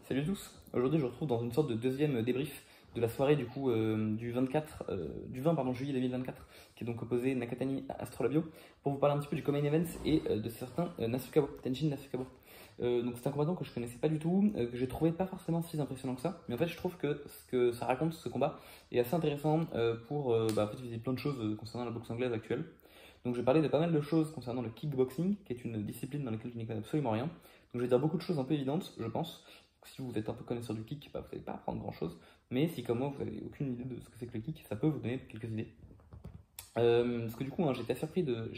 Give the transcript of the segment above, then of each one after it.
Salut à tous. Aujourd'hui, je vous retrouve dans une sorte de deuxième débrief de la soirée du 20 juillet 2024, qui est donc opposé Nakatani à Astrolabio, pour vous parler un petit peu du Common Event et de certains Nasukawa, Tenshin Nasukawa. Donc c'est un combattant que je connaissais pas du tout, que j'ai trouvé pas forcément si impressionnant que ça, mais en fait je trouve que ce que ça raconte ce combat est assez intéressant pour en fait, viser plein de choses concernant la boxe anglaise actuelle. Donc je vais parler de pas mal de choses concernant le kickboxing, qui est une discipline dans laquelle je n'y connais absolument rien. Donc je vais dire beaucoup de choses un peu évidentes, je pense. Si vous êtes un peu connaisseur du kick, vous n'allez pas apprendre grand chose. Mais si comme moi vous n'avez aucune idée de ce que c'est que le kick, ça peut vous donner quelques idées. Parce que du coup, j'étais assez surpris de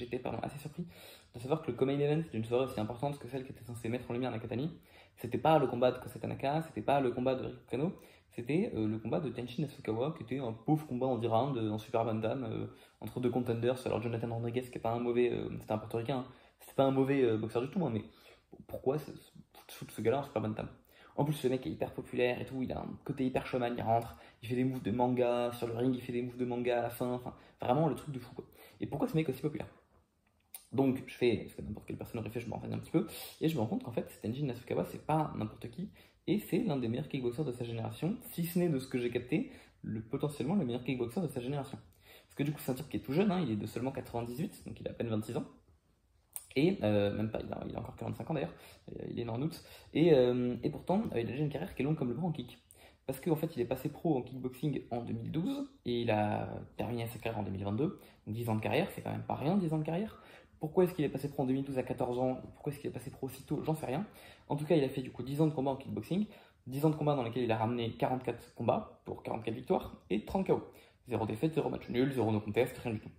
savoir que le Common Event d'une soirée aussi importante que celle qui était censée mettre en lumière Nakatani, c'était pas le combat de Kosei Tanaka, c'était pas le combat de Riko Kano, c'était le combat de Tenshin Nasukawa, qui était un pauvre combat en 10 rounds, en super bantam, entre deux contenders. Alors Jonathan Rodriguez, qui est pas un mauvais, c'était un portoricain, c'était pas un mauvais boxeur du tout, hein, mais pourquoi foutre ce gars-là en super bantam? En plus, ce mec est hyper populaire et tout, il a un côté hyper showman, il rentre, il fait des moves de manga, sur le ring il fait des moves de manga à la fin, enfin vraiment le truc de fou quoi. Et pourquoi ce mec est aussi populaire? Donc je fais ce que n'importe quelle personne aurait fait, je me renseigne un petit peu, et je me rends compte qu'en fait Tenjin Nasukawa c'est pas n'importe qui, et c'est l'un des meilleurs kickboxers de sa génération, si ce n'est de ce que j'ai capté, potentiellement le meilleur kickboxer de sa génération. Parce que du coup c'est un type qui est tout jeune, hein, il est de seulement 98, donc il a à peine 26 ans. Et même pas, il a encore 45 ans d'ailleurs, il est né en août, et pourtant il a déjà une carrière qui est longue comme le bras en kick. Parce qu'en fait il est passé pro en kickboxing en 2012, et il a terminé sa carrière en 2022, donc 10 ans de carrière, c'est quand même pas rien 10 ans de carrière. Pourquoi est-ce qu'il est passé pro en 2012 à 14 ans? Pourquoi est-ce qu'il est passé pro aussitôt? J'en sais rien. En tout cas il a fait du coup 10 ans de combat en kickboxing, 10 ans de combat dans lesquels il a ramené 44 combats pour 44 victoires et 30 KO. 0 défaite, 0 match nul, 0 no contest, rien du tout.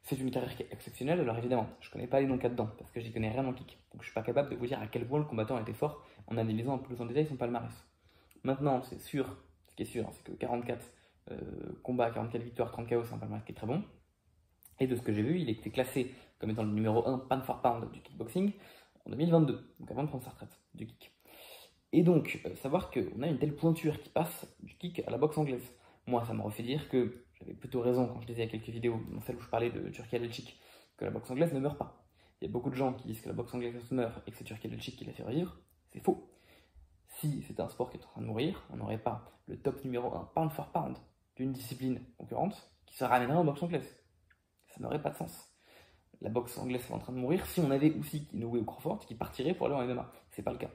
C'est une carrière qui est exceptionnelle, alors évidemment, je connais pas les noms là-dedans, parce que j'y connais rien en kick. Donc je suis pas capable de vous dire à quel point le combattant était fort en analysant un peu plus en détail son palmarès. Maintenant, c'est sûr, ce qui est sûr, c'est que 44 combats, 44 victoires, 30 KO, c'est un palmarès qui est très bon. Et de ce que j'ai vu, il était classé comme étant le numéro 1 pound for pound du kickboxing en 2022, donc avant de prendre sa retraite du kick. Et donc, savoir qu'on a une telle pointure qui passe du kick à la boxe anglaise, moi ça me refait dire que j'avais plutôt raison quand je disais il y a quelques vidéos, dans celle où je parlais de Turki Alelchik, que la boxe anglaise ne meurt pas. Il y a beaucoup de gens qui disent que la boxe anglaise meurt et que c'est Turki Alelchik qui l'a fait revivre. C'est faux. Si c'était un sport qui est en train de mourir, on n'aurait pas le top numéro 1 pound for pound d'une discipline concurrente qui se ramènerait en boxe anglaise. Ça n'aurait pas de sens. La boxe anglaise est en train de mourir si on avait aussi Inoue ou Crawford qui partiraient pour aller en MMA. C'est pas le cas.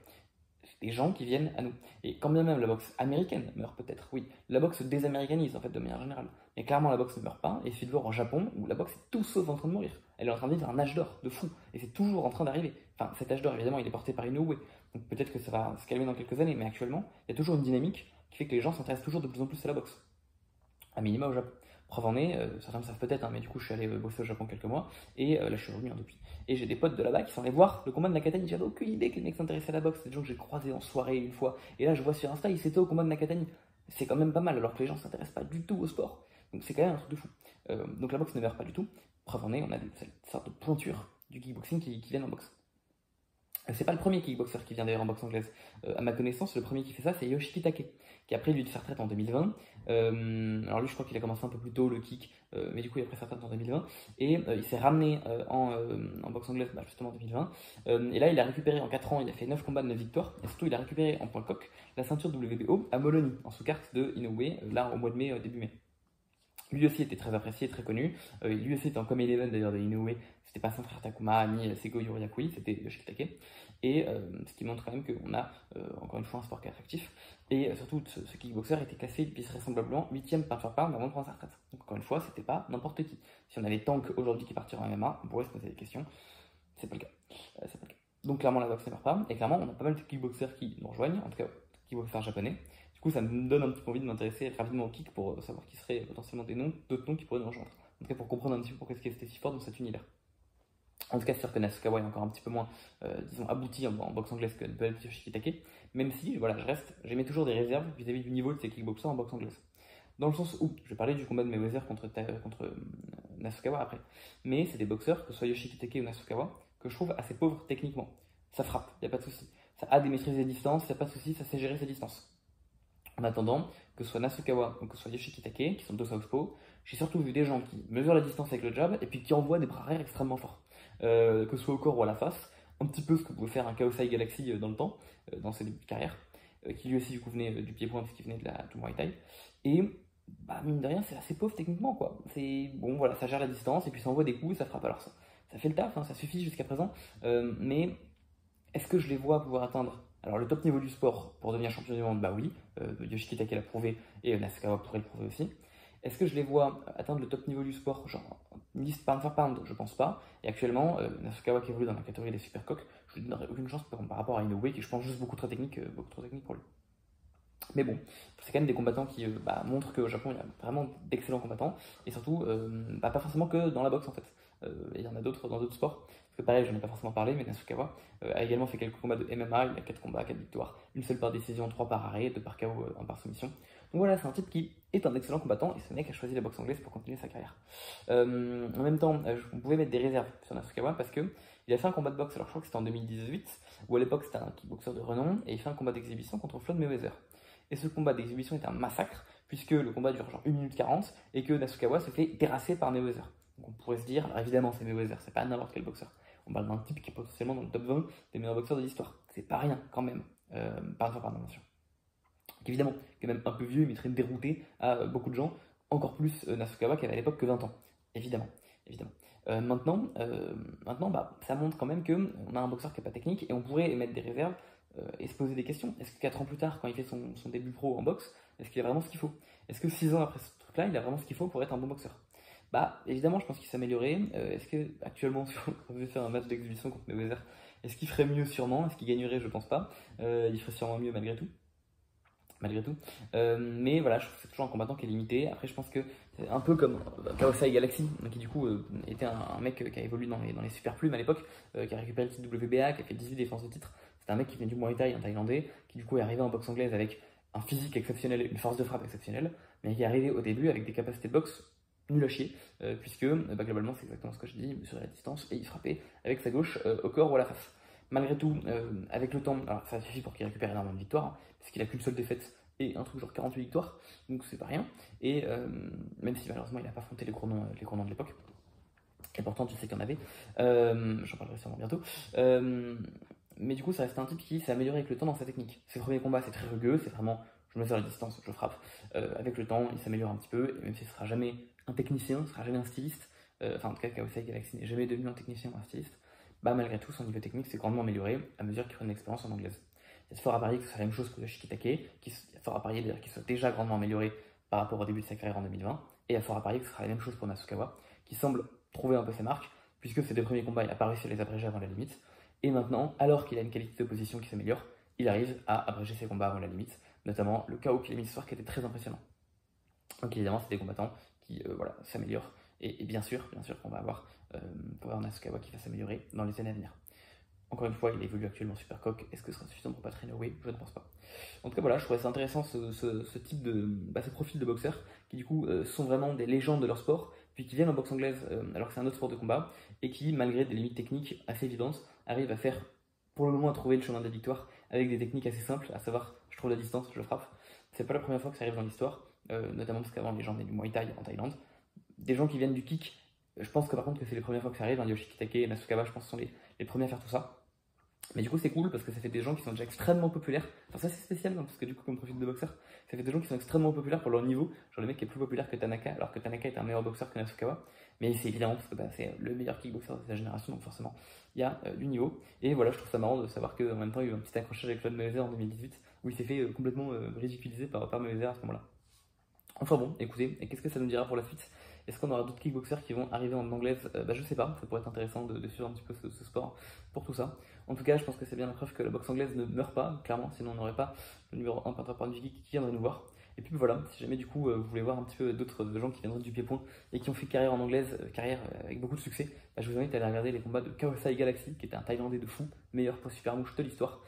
Des gens qui viennent à nous. Et quand bien même la boxe américaine meurt peut-être, oui, la boxe se désaméricanise en fait de manière générale. Mais clairement la boxe ne meurt pas, et il suffit de voir au Japon où la boxe est tout sauf en train de mourir. Elle est en train de vivre un âge d'or de fou, et c'est toujours en train d'arriver. Enfin, cet âge d'or évidemment il est porté par Inoue, donc peut-être que ça va se calmer dans quelques années, mais actuellement il y a toujours une dynamique qui fait que les gens s'intéressent toujours de plus en plus à la boxe. À minima au Japon. Preuve en est, certains le savent peut-être, hein, mais du coup je suis allé bosser au Japon quelques mois, et là je suis revenu depuis. Et j'ai des potes de là-bas qui sont allés voir le combat de Nakatani. J'avais aucune idée que les mecs s'intéressaient à la boxe. C'est des gens que j'ai croisés en soirée une fois, et là je vois sur Insta, ils s'étaient au combat de Nakatani. C'est quand même pas mal, alors que les gens s'intéressent pas du tout au sport. Donc c'est quand même un truc de fou. Donc la boxe ne meurt pas du tout. Preuve en est, on a cette sorte de pointure du kickboxing qui viennent en boxe. C'est pas le premier kickboxer qui vient d'ailleurs en boxe anglaise. À ma connaissance, le premier qui fait ça, c'est Yoshiki Take, qui a pris lui de sa retraite en 2020. Alors lui, je crois qu'il a commencé un peu plus tôt le kick, mais du coup, il a pris sa retraite en 2020. Et il s'est ramené en boxe anglaise justement en 2020. Et là, il a récupéré en 4 ans, il a fait 9 combats de 9 victoires. Et surtout, il a récupéré en point coq la ceinture WBO à Molony, en sous-carte de Inoue, là au mois de mai, début mai. Lui aussi était très apprécié, très connu. Lui aussi était en Common Event d'ailleurs de Inoue. C'était pas son frère Takuma ni Sego Yoriakui, c'était Yoshiki Take. Et ce qui montre quand même qu'on a encore une fois un sport qui est attractif. Et surtout, ce kickboxer était classé depuis vraisemblablement 8ème pound for pound avant de prendre sa retraite. Donc encore une fois, c'était pas n'importe qui. Si on avait Tank aujourd'hui qui partirait en MMA, on pourrait se poser des questions. C'est pas le cas. C'est pas le cas. Donc clairement, la boxe ne meurt pas. Et clairement, on a pas mal de kickboxers qui nous rejoignent, en tout cas kickboxers japonais. Du coup, ça me donne un petit peu envie de m'intéresser rapidement au kick pour savoir qui seraient potentiellement d'autres noms qui pourraient nous rejoindre. En tout cas, pour comprendre un petit peu pourquoi est-ce qu'il était si fort dans cet univers. En tout cas, c'est sûr que Nasukawa est encore un petit peu moins, disons, abouti en boxe anglaise que peut-être Yoshiki Take, même si, voilà, j'émets toujours des réserves vis-à-vis du niveau de ces kickboxers en boxe anglaise. Dans le sens où, je vais parler du combat de Mayweather contre Nasukawa après, mais c'est des boxeurs, que ce soit Yoshiki Take ou Nasukawa, que je trouve assez pauvres techniquement. Ça frappe, il n'y a pas de souci. Ça a des maîtrises des distances, il n'y a pas de souci, ça sait gérer ses distances. En attendant, que ce soit Nasukawa ou que ce soit Yoshiki Take, qui sont deux southpaws, j'ai surtout vu des gens qui mesurent la distance avec le jab et puis qui envoient des bras arrière extrêmement forts. Que ce soit au corps ou à la face, un petit peu ce que pouvait faire un Kaosai Galaxy dans le temps, dans ses débuts de carrière. qui lui aussi du coup venait du pied-point parce qu'il venait du Muay Thai. Et bah, mine de rien, c'est assez pauvre techniquement, quoi. C'est bon, voilà, ça gère la distance et puis ça envoie des coups et ça frappe. Alors ça fait le taf, hein, ça suffit jusqu'à présent. Mais est-ce que je les vois pouvoir atteindre alors le top niveau du sport pour devenir champion du monde? Bah oui, Yoshiki Take l'a prouvé et Nasukawa pourrait le prouver aussi. Est-ce que je les vois atteindre le top niveau du sport, genre liste pound for pound? Je pense pas. Et actuellement, Nasukawa qui évolue dans la catégorie des supercoques, je lui donnerais aucune chance par rapport à Inoue qui je pense juste beaucoup trop technique pour lui. Mais bon, c'est quand même des combattants qui montrent qu'au Japon, il y a vraiment d'excellents combattants, et surtout, pas forcément que dans la boxe en fait. Il y en a d'autres dans d'autres sports. Parce que pareil, j'en ai pas forcément parlé, mais Nasukawa a également fait quelques combats de MMA, il a 4 combats, 4 victoires, une seule par décision, 3 par arrêt, 2 par KO, 1 par soumission. Donc voilà, c'est un type qui est un excellent combattant, et ce mec a choisi la boxe anglaise pour continuer sa carrière. En même temps, on pouvait mettre des réserves sur Nasukawa, parce que il a fait un combat de boxe, alors je crois que c'était en 2018, où à l'époque c'était un kickboxer de renom, et il fait un combat d'exhibition contre Floyd Mayweather. Et ce combat d'exhibition est un massacre, puisque le combat dure genre 1 minute 40 et que Nasukawa se fait terrasser par Mayweather. Donc on pourrait se dire, alors évidemment c'est Mayweather, c'est pas n'importe quel boxeur. On parle d'un type qui est potentiellement dans le top 20 des meilleurs boxeurs de l'histoire. C'est pas rien quand même, par bien sûr. Donc évidemment, quand même un peu vieux, il mettrait dérouté à beaucoup de gens, encore plus Nasukawa qui avait à l'époque que 20 ans. Évidemment, évidemment. Maintenant, ça montre quand même qu'on a un boxeur qui n'est pas technique et on pourrait émettre des réserves et se poser des questions. Est-ce que 4 ans plus tard, quand il fait son début pro en boxe, est-ce qu'il a vraiment ce qu'il faut? Est-ce que 6 ans après ce truc-là, il a vraiment ce qu'il faut pour être un bon boxeur? Bah, évidemment, je pense qu'il s'améliorerait. Est-ce que actuellement, si on devait faire un match d'exhibition contre Mayweather, est-ce qu'il ferait mieux? Sûrement. Est-ce qu'il gagnerait? Je pense pas. Il ferait sûrement mieux malgré tout. Mais voilà, je trouve que c'est toujours un combattant qui est limité. Après, je pense que c'est un peu comme Kaosai Galaxy, qui du coup était un mec qui a évolué dans les super plumes à l'époque, qui a récupéré le titre WBA, qui a fait 18 défenses de titre. C'était un mec qui venait du Muay Thai, un Thaïlandais, qui du coup est arrivé en boxe anglaise avec un physique exceptionnel, une force de frappe exceptionnelle, mais qui est arrivé au début avec des capacités de boxe nul à chier, puisque globalement c'est exactement ce que je dis, il mesurait la distance et il frappait avec sa gauche au corps ou à la face. Malgré tout, avec le temps, alors ça suffit pour qu'il récupère énormément de victoires, parce qu'il a qu'une seule défaite et un truc genre 48 victoires, donc c'est pas rien. Et même si malheureusement il n'a pas affronté les gros noms de l'époque, et pourtant tu sais qu'il y en avait, j'en parlerai sûrement bientôt. Mais du coup, ça reste un type qui s'est amélioré avec le temps dans sa technique. Ses premiers combats, c'est très rugueux, c'est vraiment je mesure la distance, je frappe. Avec le temps, il s'améliore un petit peu, et même s'il ne sera jamais un technicien, ne sera jamais un styliste, enfin en tout cas, Kaosai Galaxy n'est jamais devenu un technicien ou un styliste, bah malgré tout, son niveau technique s'est grandement amélioré à mesure qu'il prend une expérience en anglaise. Il y a fort à parier que ce sera la même chose que Yoshiki Take, il y a fort à parier d'ailleurs qu'il soit déjà grandement amélioré par rapport au début de sa carrière en 2020, et il y a fort à parier que ce sera la même chose pour Nasukawa, qui semble trouver un peu ses marques, puisque ses deux premiers combats, il n'a pas réussi à les abréger avant la limite, et maintenant, alors qu'il a une qualité d'opposition qui s'améliore, il arrive à abréger ses combats avant la limite, notamment le KO qu'il a mis ce soir qui était très impressionnant. Donc évidemment, c'est des combattants qui s'améliorent, et bien sûr qu'on va avoir Nasukawa qui va s'améliorer dans les années à venir. Encore une fois, il évolue actuellement super coq. Est-ce que ce sera suffisant pour battre Inoue? Je ne pense pas. En tout cas, voilà, je trouvais ça intéressant ce type ce profil de boxeurs qui, du coup, sont vraiment des légendes de leur sport, puis qui viennent en boxe anglaise alors que c'est un autre sport de combat et qui, malgré des limites techniques assez évidentes, arrivent à faire, pour le moment, à trouver le chemin de la victoire avec des techniques assez simples, à savoir, je trouve la distance, je frappe. C'est pas la première fois que ça arrive dans l'histoire, notamment parce qu'avant, les gens venaient du Muay Thai en Thaïlande. Des gens qui viennent du kick, je pense que par contre que c'est les premières fois que ça arrive. Yoshiki Take et Nasukawa, je pense, sont les premiers à faire tout ça. Mais du coup, c'est cool parce que ça fait des gens qui sont déjà extrêmement populaires. Enfin, ça c'est spécial parce que du coup, comme profil de boxeur, ça fait des gens qui sont extrêmement populaires pour leur niveau. Genre le mec qui est plus populaire que Tanaka, alors que Tanaka est un meilleur boxeur que Nasukawa. Mais c'est évidemment parce que c'est le meilleur kickboxer de sa génération, donc forcément, il y a du niveau. Et voilà, je trouve ça marrant de savoir qu'en même temps, il y a eu un petit accrochage avec Floyd Mayweather en 2018 où il s'est fait complètement ridiculiser par Mayweather à ce moment-là. Enfin bon, écoutez, et qu'est-ce que ça nous dira pour la suite? Est-ce qu'on aura d'autres kickboxers qui vont arriver en anglaise? Je sais pas, ça pourrait être intéressant de suivre un petit peu ce sport pour tout ça. En tout cas, je pense que c'est bien la preuve que la boxe anglaise ne meurt pas, clairement, sinon on n'aurait pas le numéro 1 peintre par du geek qui viendrait nous voir. Et puis voilà, si jamais du coup vous voulez voir un petit peu d'autres gens qui viendraient du pied-point et qui ont fait carrière en anglaise, carrière avec beaucoup de succès, je vous invite à aller regarder les combats de Kaosai Galaxy, qui était un Thaïlandais de fou, meilleur poids super mouche de l'histoire.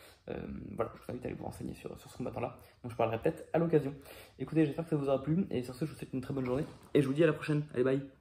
Voilà, je vous invite à aller vous renseigner sur ce combattant-là, dont je parlerai peut-être à l'occasion. Écoutez, j'espère que ça vous aura plu, et sur ce, je vous souhaite une très bonne journée, et je vous dis à la prochaine. Allez, bye!